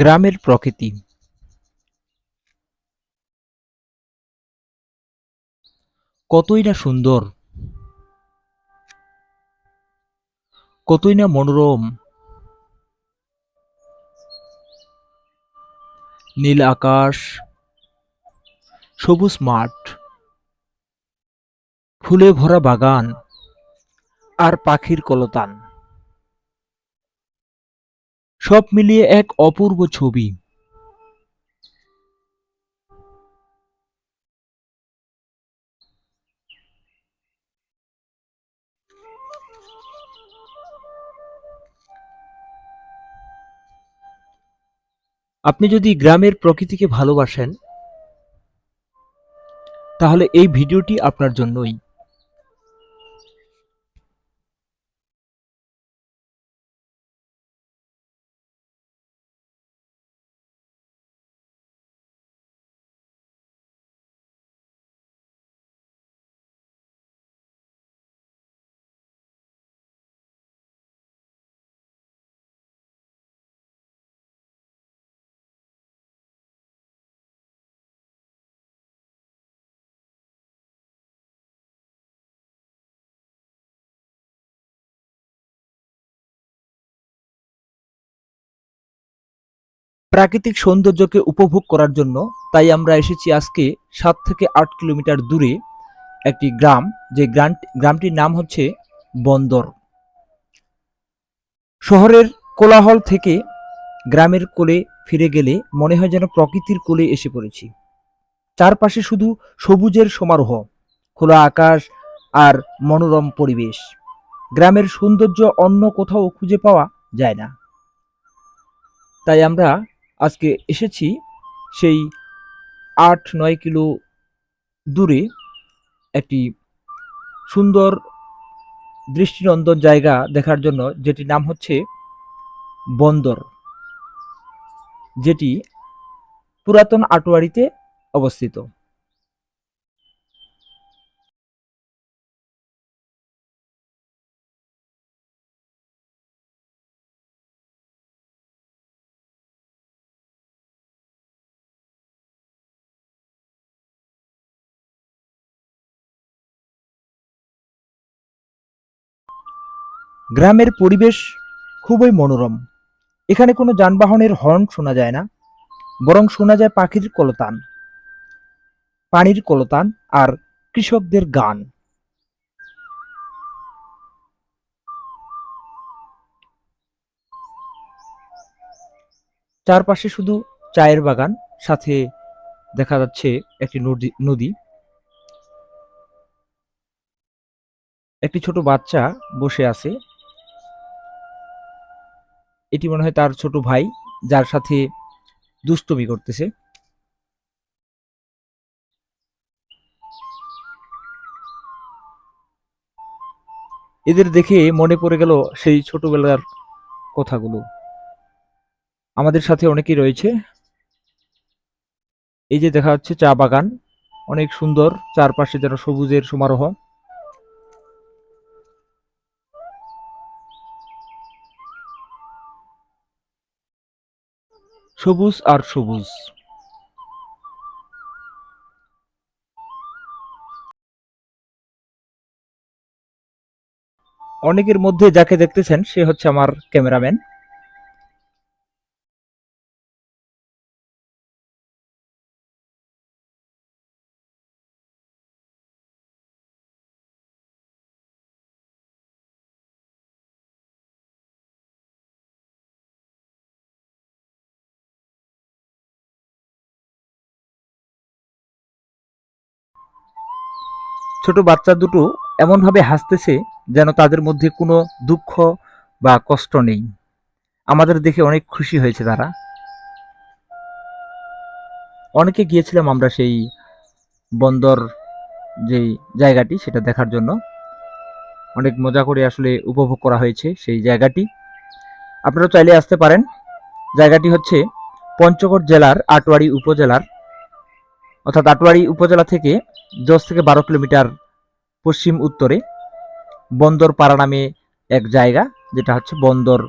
গ্রামের প্রকৃতি কতই না সুন্দর, কতই না মনোরম। নীল আকাশ, সবুজ মাঠ, ফুলে ভরা বাগান আর পাখির কলতান, সব মিলিয়ে এক অপূর্ব ছবি। আপনি যদি গ্রামের প্রকৃতিকে ভালোবাসেন, তাহলে এই ভিডিওটি আপনার জন্যই। প্রাকৃতিক সৌন্দর্যকে উপভোগ করার জন্য তাই আমরা এসেছি আজকে 7 থেকে 8 কিলোমিটার দূরে একটি গ্রাম, যে গ্রামটির নাম হচ্ছে বন্দর। শহরের কোলাহল থেকে গ্রামের কোলে ফিরে গেলে মনে হয় যেন প্রকৃতির কোলে এসে পড়েছি। চারপাশে শুধু সবুজের সমারোহ, খোলা আকাশ আর মনোরম পরিবেশ। গ্রামের সৌন্দর্য অন্য কোথাও খুঁজে পাওয়া যায় না। তাই আমরা আজকে এসেছি সেই 8-9 কিলো দূরে একটি সুন্দর দৃষ্টিনন্দন জায়গা দেখার জন্য, যেটির নাম হচ্ছে বন্দর, যেটি পুরাতন আটোয়ারিতে অবস্থিত। গ্রামের পরিবেশ খুবই মনোরম। এখানে কোনো যানবাহনের হর্ন শোনা যায় না, বরং শোনা যায় পাখির কলতান, পানির কলতান আর কৃষকদের গান। চারপাশে শুধু চায়ের বাগান, সাথে দেখা যাচ্ছে একটি নদী। একটি ছোট বাচ্চা বসে আছে, এটি মনে হয় তার ছোট ভাই, যার সাথে দুষ্টুমি করতেছে। এদের দেখে মনে পড়ে গেল সেই ছোটবেলার কথাগুলো। আমাদের সাথে অনেকেই রয়েছে। এই যে দেখা যাচ্ছে চা বাগান, অনেক সুন্দর, চারপাশে যেন সবুজের সমারোহ। সবুজ আর সবুজ। অনেকের মধ্যে যাকে দেখতেছেন সে হচ্ছে আমার ক্যামেরাম্যান। ছোট বাচ্চা দুটো এমনভাবে হাসতেছে যেন তাদের মধ্যে কোনো দুঃখ বা কষ্ট নেই। আমাদের দেখে অনেক খুশি হয়েছে তারা। অনেকে গিয়েছিলাম আমরা সেই বন্দর, যেই জায়গাটি সেটা দেখার জন্য। অনেক মজা করে আসলে উপভোগ করা হয়েছে সেই জায়গাটি। আপনারা চাইলে আসতে পারেন। জায়গাটি হচ্ছে পঞ্চগড় জেলার আটোয়ারী উপজেলার, অর্থাৎ আটোয়ারী উপজেলা থেকে 10 থেকে 12 কিলোমিটার পশ্চিম উত্তরে বন্দর পাড়া নামে এক জায়গা, যেটা হচ্ছে বন্দর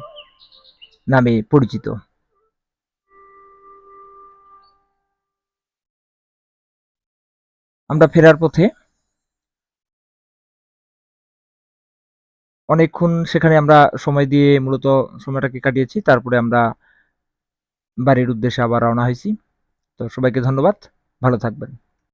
নামে পরিচিত। আমরা ফেরার পথে অনেকক্ষণ সেখানে আমরা সময় দিয়ে মূলত সময়টাকে কাটিয়েছি। তারপরে আমরা বাড়ির উদ্দেশ্যে আবার রওনা হয়েছি। তো সবাইকে ধন্যবাদ। ভালো থাকবেন।